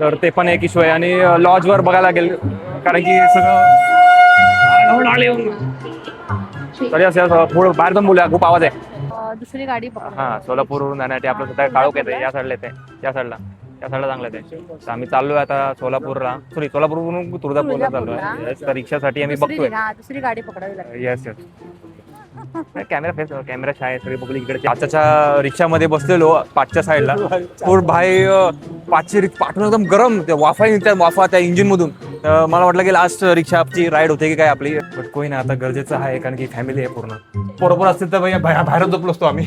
तर ते पण एक इश्यू आहे. आणि लॉजवर बघायला लागेल, कारण की सगळं तरी असं पुढं बाहेर जाऊन बोलूया, खूप आवाज आहे. दुसरी गाडी पकडा. हा, सोलापूरवरून जाण्यासाठी आपलं सध्या काळोख येते, या साईडला येते, या साईडला चांगलं येते. तर आम्ही चाललोय आता सोलापूरला, सोलापूरवरून तुळजापूरला चाललोय. तर रिक्षासाठी आम्ही बघतोय. दुसरी गाडी पकडावी लागेल. Yes yes. कॅमेरा आहे सगळी पब्लिक इकडे. आजच्या रिक्षामध्ये बसलेलो पाचच्या साईडला, पूर भाई पाचशे पाठवून एकदम गरम, ते वाफा त्या इंजिन मधून. मला वाटलं की लास्ट रिक्षाची राईड होते की काय आपली, बट कोई ना, आता गरजेचं आहे कारण की फॅमिली आहे पूर्ण. बरोबर असतील तर बाहेरच झोपलो असतो आम्ही.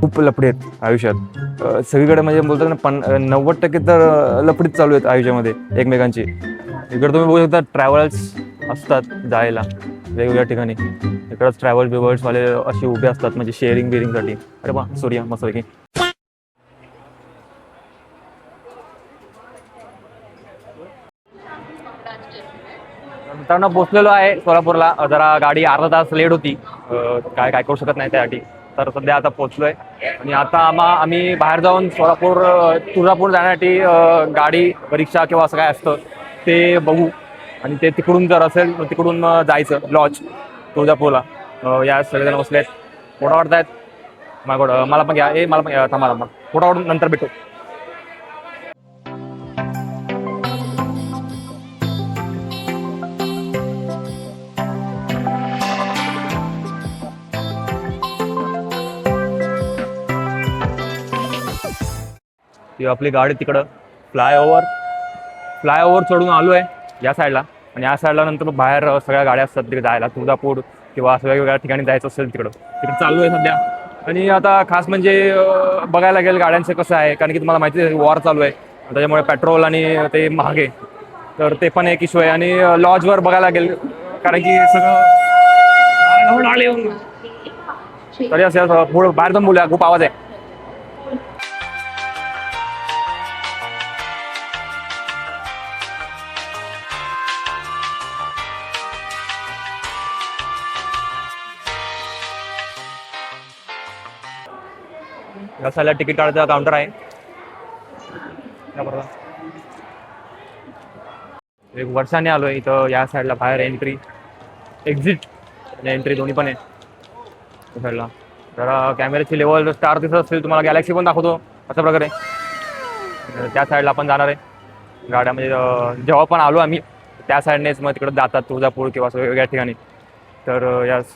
खूप लफडे आहेत आयुष्यात सगळीकडे, म्हणजे बोलतात ना 90% तर लफडीच चालू आहेत आयुष्यामध्ये एकमेकांची. इकडे तुम्ही बघू शकता ट्रॅव्हल्स असतात जायला वेगवेगळ्या ठिकाणी. इकडंच ट्रॅव्हल्स वाले असे उभे असतात, म्हणजे शेअरिंगसाठी. अरे वा, सूर्या मस्त की. मित्रांनो, पोहोचलेलो आहे सोलापूरला. जरा गाडी अर्धा तास लेट होती, काय करू शकत नाही त्यासाठी. तर सध्या आता पोहोचलोय आणि आता आम्ही बाहेर जाऊन तुळजापूर जाण्यासाठी गाडी, रिक्षा किंवा असं काय असतं ते बघू. आणि ते तिकडून जर असेल तर तिकडून जायचं लॉज तुळजापूरला. या सगळेजण बसले आहेत, फोटो काढतायत. मला पण घ्या, मला पण घ्या, थांबा फोटो काढून नंतर भेटू. ती आपली गाडी तिकडं फ्लायओव्हर चढून आलो आहे या साईडला. आणि या साईडला नंतर बाहेर सगळ्या गाड्या असतात तिकडे जायला, तुळजापूर किंवा असं वेगवेगळ्या ठिकाणी जायचं असेल तिकडे चालू आहे सध्या. आणि आता खास म्हणजे बघायला लागेल गाड्यांचं कसं आहे, कारण की तुम्हाला माहिती आहे वॉर चालू आहे, त्याच्यामुळे पेट्रोल आणि ते महाग आहे. तर ते पण एक इश्यू आहे. आणि लॉजवर बघायला लागेल, कारण की सगळं तरी असं पुढं बाहेर जाऊन बोलूया, खूप आवाज आहे. या साईडला तिकीट काढायचा काउंटर आहे. एक वर्षाने आलोय इथं या साईडला. बाहेर एक्झिट आणि एंट्री दोन्ही पण आहे त्या साईडला. जरा कॅमेऱ्याची लेवल स्टार दिसत असतील तुम्हाला, गॅलेक्सी पण दाखवतो अशा प्रकारे. त्या साईडला आपण जाणार आहे गाड्या, म्हणजे जेव्हा पण आलो आम्ही त्या साईडनेच मग तिकडे जातात तुळजापूर किंवा वेगवेगळ्या ठिकाणी. तर यास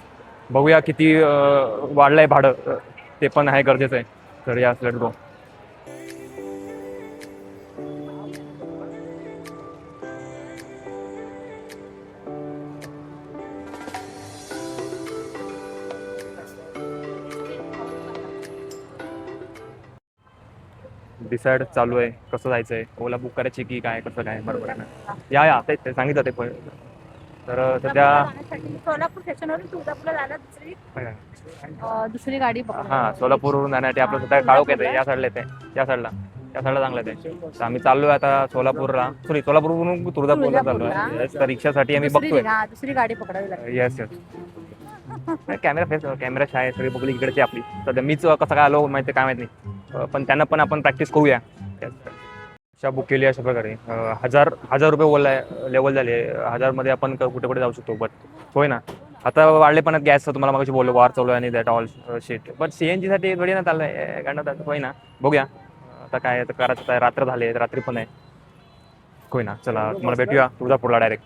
बघूया किती वाढलंय भाडं, ते पण आहे गरजेचं आहे. तर यास लेट्स गो. डिसाईड चालू आहे कसं जायचंय, ओला बुक करायची की काय, कसं काय. बरोबर आहे ना, या ते सांगितलं ते. तर सध्या सोलापूर स्टेशनवरून तुळजापूरला जायला दुसरी गाडी पकडा. हा, सोलापूरवरून जाण्यासाठी आपलं सध्या काळोख येते, या साईडला येते, या साईडला चांगलं येते. तर आम्ही चाललोय आता सोलापूरवरून तुळजापूरला चाललोय. तर रिक्षासाठी आम्ही बघतोय. दुसरी गाडी पकडावी लागेल. Yes yes. कॅमेरा आहे सगळी पब्लिक इकडची आपली. सध्या मीच कसं काय आलो माहिती काय माहित नाही, पण त्यांना पण आपण प्रॅक्टिस करूया. रिक्षा बुक केली अशा प्रकारे. 1000 रुपये लेवल झाले. 1000 आपण कुठे जाऊ शकतो. बट होय ना, आता वाढले पण गॅस, तुम्हाला मगाशी बोललो वार चालू आहे आणि दॅट ऑल शिट. पण सीएनजी साठी थोडी ना चाललंय गाणं, होय ना. बघूया आता काय करायचं आहे. रात्र झाले, रात्री पण आहे. होय ना, चला तुम्हाला भेटूया तुळजापूरला डायरेक्ट.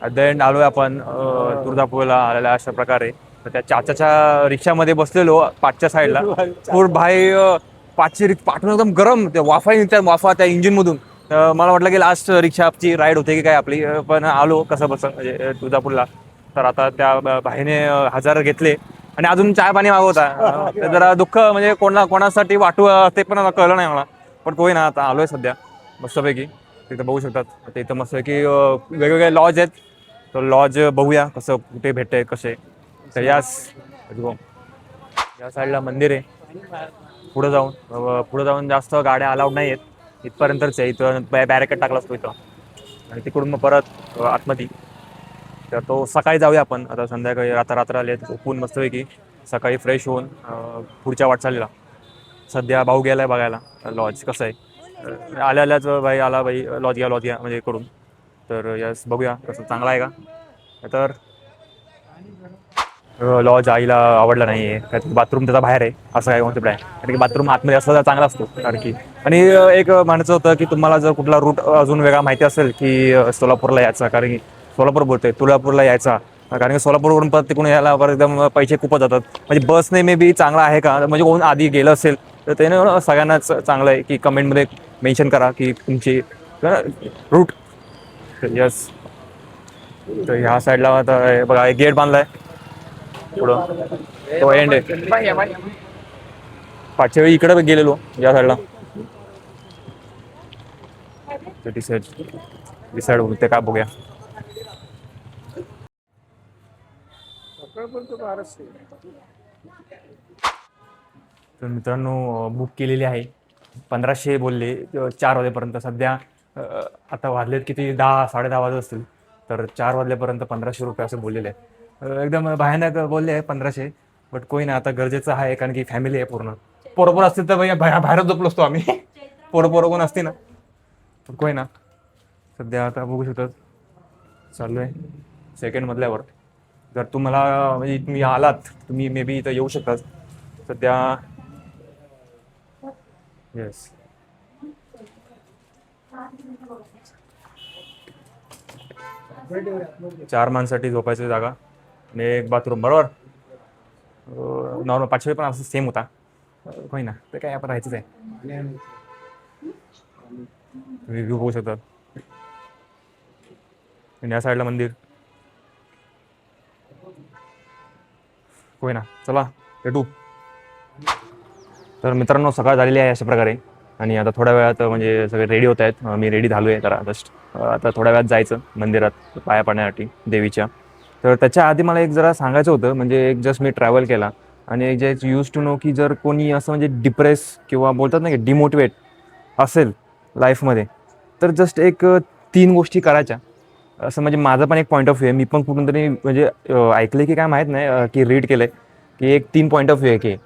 द एंड आलोय आपण तुळजापूरला आलेला अशा प्रकारे. तर त्या चाचाच्या रिक्षामध्ये बसलेलो पाचच्या साईडला, पूर भाई पाचशे पाठवून एकदम गरम, ते वाफा त्या इंजिन मधून. मला वाटलं की लास्ट रिक्षाची राईड होते की काय आपली, पण आलो कसं बस म्हणजे तुळजापूरला. तर आता त्या भाईने 1000 घेतले आणि अजून चहा पाणी मागवता. जरा दुःख म्हणजे कोणासाठी वाटू ते पण कळलं नाही मला. पण कोई ना, आता आलोय सध्या मस्तपैकी. तिथं बघू शकतात, तिथं मस्त की वेगवेगळे लॉज आहेत. तर लॉज बघूया कसं कुठे भेटतंय कसे. तर या साईडला मंदिर आहे. पुढे जाऊन जास्त गाड्या अलाउड नाही आहेत, इथपर्यंतच आहे. इथं बॅरिकेड टाकला असतो इथं आणि तिकडून मग परत आतमध्ये. तर तो सकाळी जाऊया आपण. आता संध्याकाळी रात्र आले झोपून मस्तपैकी सकाळी फ्रेश होऊन पुढच्या वाटचालीला. सध्या भाऊ गेलाय बघायला लॉज कसं आहे. आल्याच भाई आला भाई लॉज घ्या म्हणजे करून. तर यस बघूया कसं चांगला आहे का. तर लॉज आईला आवडला नाही आहे कारण बाथरूम त्याचा बाहेर आहे असं काय कॉन्सेप्ट आहे. कारण की बाथरूम आतमध्ये असला तर चांगला असतो कारण की. आणि एक म्हणायचं होतं की तुम्हाला जर कुठला रूट अजून वेगळा माहिती असेल की सोलापूरला यायचा, कारण की सोलापूर बोलतोय तुळजापूरला यायचा, कारण की सोलापूरवरून परत तिकडून यायला परत एकदम पैसे खूपच जातात. म्हणजे बसने मे बी चांगला आहे का, म्हणजे कोण आधी गेलं असेल तर त्याने सगळ्यांनाच चांगलं आहे की कमेंटमध्ये मेन्शन करा की तुमची रूट. यस तर ह्या साईडला आता बघा एक गेट बांधलाय पुढं, तो एंड आहे. पाचशे वेळी इकडे गेलेलो या साईडला. डिसाईड होते काय बघूया. तर मित्रांनो बुक केलेली आहे. 1500 बोलले 4 वाजेपर्यंत. सध्या आता वाजलेत किती 10 10:30 वाजत असतील. तर 4 वाजल्यापर्यंत 1500 रुपये असं बोललेले आहे. एकदम भयानक बोलले आहे 1500. बट कोई ना, आता गरजेचं आहे कारण की फॅमिली आहे पूर्ण. पोरं असतील तर भैया बाहेरच झोपलो असतो आम्ही. पोरं कोण असते ना. पण कोई ना, सध्या आता बघू शकतात चालू आहे सेकंड मधल्यावर. जर तुम्हाला म्हणजे तुम्ही आलात तुम्ही मे बी इथं येऊ शकतात सध्या. येस 4 माणसाठी झोपायची जागा आणि एक बाथरूम बरोबर. नॉर्मल 500 पण असं सेम होता. होय ना, तर काय आपण राहायचंच आहे. तुम्ही व्ह्यू बघू शकतात. आणि या साईडला मंदिर. होय ना, चला भेटू. तर मित्रांनो सकाळ झालेली आहे अशा प्रकारे. आणि आता थोड्या वेळात म्हणजे सगळे रेडी होत आहेत. मी रेडी झालो आहे जरा जस्ट. आता थोड्या वेळात जायचं मंदिरात पाया पडण्यासाठी देवीच्या. तर त्याच्या आधी मला एक जरा सांगायचं होतं. म्हणजे एक जस्ट मी ट्रॅव्हल केला आणि एक जे यूज टू नो की जर कोणी असं म्हणजे डिप्रेस किंवा बोलतात ना की डिमोटिवेट असेल लाईफमध्ये, तर जस्ट एक 3 गोष्टी करायच्या असं म्हणजे माझं पण एक पॉईंट ऑफ व्ह्यू आहे. मी पण कुठून तरी म्हणजे ऐकलं की काय माहीत नाही की रीड केलं आहे की एक 3 पॉईंट ऑफ व्ह्यू आहे की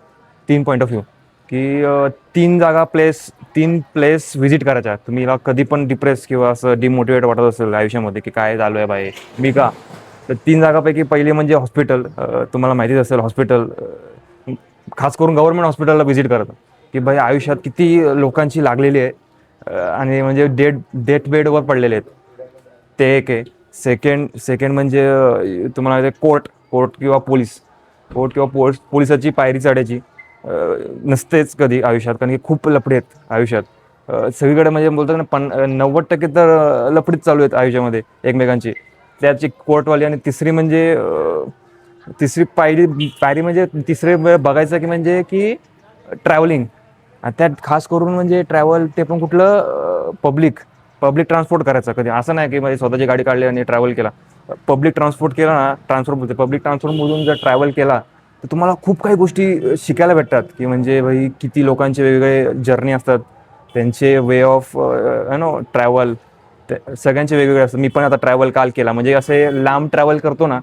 3 पॉईंट ऑफ व्ह्यू की 3 प्लेस व्हिजिट करायच्या. तुम्हीला कधी पण डिप्रेस किंवा असं डिमोटिवेट वाटत असेल आयुष्यामध्ये की काय चालू आहे बाई मी का, तर 3 जागापैकी पहिली म्हणजे हॉस्पिटल. तुम्हाला माहितीच असेल हॉस्पिटल, खास करून गव्हर्नमेंट हॉस्पिटलला व्हिजिट करतं की भाई आयुष्यात किती लोकांची लागलेली आहे आणि म्हणजे डेथ बेडवर पडलेले आहेत. ते एक आहे. सेकंड म्हणजे तुम्हाला माहिती आहे कोर्ट किंवा पोलिसाची पायरी चढायची नसतेच कधी आयुष्यात, कारण की खूप लफडे आहेत आयुष्यात. सगळीकडे म्हणजे बोलतात ना 90% तर लफडीच चालू आहेत आयुष्यामध्ये एकमेकांची. त्याची कोर्टवाली. आणि तिसरी पायरी म्हणजे तिसरे बघायचं की म्हणजे की ट्रॅव्हलिंग. आणि त्यात खास करून म्हणजे ट्रॅव्हल ते पण कुठलं पब्लिक ट्रान्सपोर्ट करायचं. कधी असं नाही की म्हणजे स्वतःची गाडी काढली आणि ट्रॅव्हल केला. पब्लिक ट्रान्सपोर्ट केला ना, पब्लिक ट्रान्सपोर्टमधून जर ट्रॅव्हल केला तर तुम्हाला खूप काही गोष्टी शिकायला भेटतात की म्हणजे भाई किती लोकांचे वेगवेगळे जर्नी असतात, त्यांचे वे ऑफ ट्रॅव्हल सगळ्यांचे वेगवेगळे असतात. मी पण आता ट्रॅव्हल काल केला म्हणजे असे लांब ट्रॅव्हल करतो ना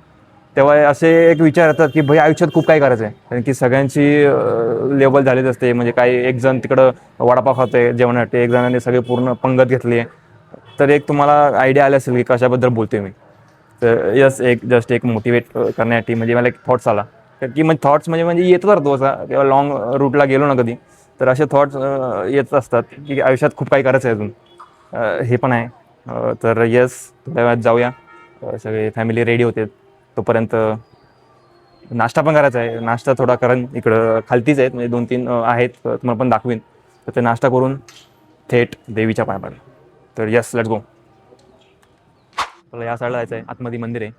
तेव्हा असे एक विचार येतात की भाई आयुष्यात खूप काही करायचं आहे, कारण की सगळ्यांची लेवल झालीच असते. म्हणजे काही एक जण तिकडं वडापाव खातोय जेवणासाठी, एक जणांनी सगळे पूर्ण पंगत घेतली आहे. तर एक तुम्हाला आयडिया आली असेल की कशाबद्दल बोलतोय मी. तर यस जस्ट एक मोटिवेट करण्यासाठी म्हणजे मला एक थॉट्स आला की म्हणजे थॉट्स म्हणजे येतच राहतो असा किंवा लॉंग रूटला गेलो ना कधी तर असे थॉट्स येत असतात की आयुष्यात खूप काही करायचं आहे अजून. हे पण आहे. तर यस थोड्या वेळात जाऊया. सगळे फॅमिली रेडी होते तोपर्यंत. नाश्ता पण करायचा आहे. नाश्ता थोडा कारण इकडं खालतीच आहेत म्हणजे 2-3 आहेत तुम्हाला पण दाखवीन. तर ते नाश्ता करून थेट देवीच्या पाया पडला. तर यस लेट्स गो. मला या साईडला जायचं आहे, आतमध्ये मंदिर आहे.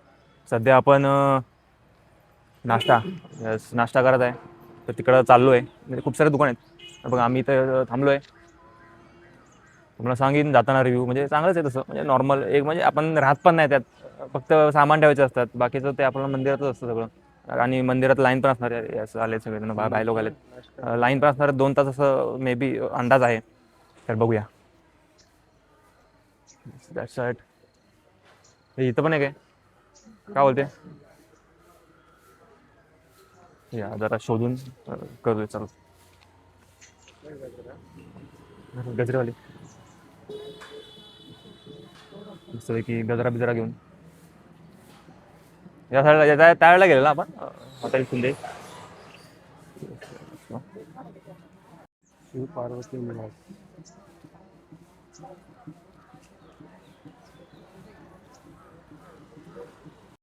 सध्या आपण नाश्ता करत आहे. तर तिकडं चाललो आहे. म्हणजे खूप सारे दुकान आहेत बघा. आम्ही इथं थांबलो आहे. तुम्हाला सांगेन जाताना रिव्ह्यू म्हणजे चांगलंच आहे तसं. म्हणजे नॉर्मल एक म्हणजे आपण राहत पण नाही त्यात, फक्त सामान ठेवायचे असतात. बाकीचं ते आपल्याला मंदिरातच असतं सगळं. आणि मंदिरात लाईन पण असणार आहे. असं आले सगळे बाय लोक आलेत. लाईन पण असणार 2 तास असं मे बी अंदाज आहे. तर बघूया. That side. हे इथं पण आहे काय बोलते या जरा शोधून करूया चालू. गजरेवाली की गजरा बिजरा घेऊन या साईडला त्यावेळेला गेलो ना आपण हॉटेल शिंदे. शिव पार्वती निवास.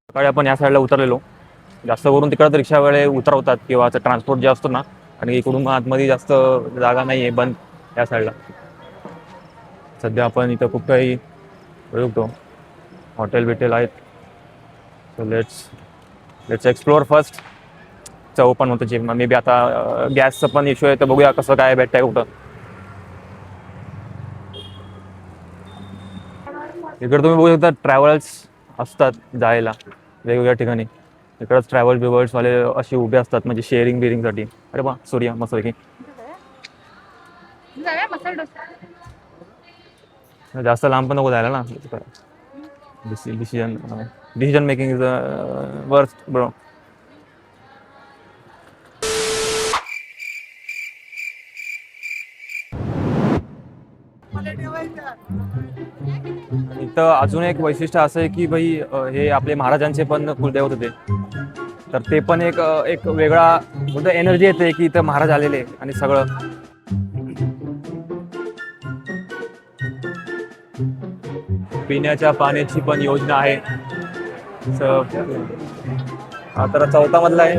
सकाळी आपण या साईडला उतरलेलो. जास्त करून तिकडं रिक्षावाले उतरवतात किंवा ट्रान्सपोर्ट जे असतो ना, आणि इकडून आतमध्ये जास्त जागा नाही आहे बंद या साईडला. सध्या आपण इथं खूप काही बघतो हॉटेल बिटेल आहेत. So let's explore first. चव पण होतं जे मे बी आता गॅसचं पण इश्यू आहे तर बघूया कसं काय भेटतंय कुठं. इकडे तुम्ही बघू शकता ट्रॅव्हल्स असतात जायला वेगवेगळ्या ठिकाणी. इकडंच ट्रॅव्हल बिव्हल्सवाले असे उभे असतात म्हणजे शेअरिंग बिअरिंगसाठी. अरे बा सूर्या मस्त की जाऊया मसाला डोसा. जास्त लांब पण नको जायला ना. Decision making is worst bro. इथं अजून एक वैशिष्ट्य असं आहे की भाई हे आपले महाराजांचे पण कुलदैवत होते. तर ते पण एक वेगळा बोलतो एनर्जी येते की इथं महाराज आलेले आणि सगळं. पिण्याच्या पाण्याची पण योजना आहे. हा तर 4था मजला आहे.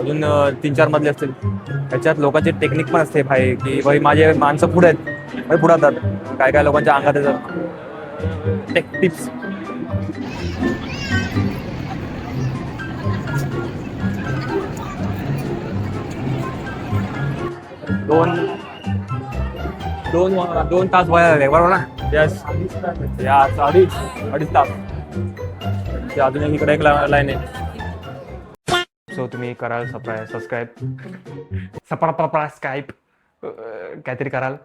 अजून 3-4 मजले असतील. त्याच्यात लोकांची टेक्निक पण असते भाई की भाई माझे माणसं पुढे आहेत भाई पुढे जातात. काय लोकांच्या अंगात येतात टिप्स. दोन तास व्हायला लागले बरोबर ना. यस या अडीच तास. अजून इकडे एक लाईन आहे. सो तुम्ही कराल सबस्क्राईब काहीतरी कराल.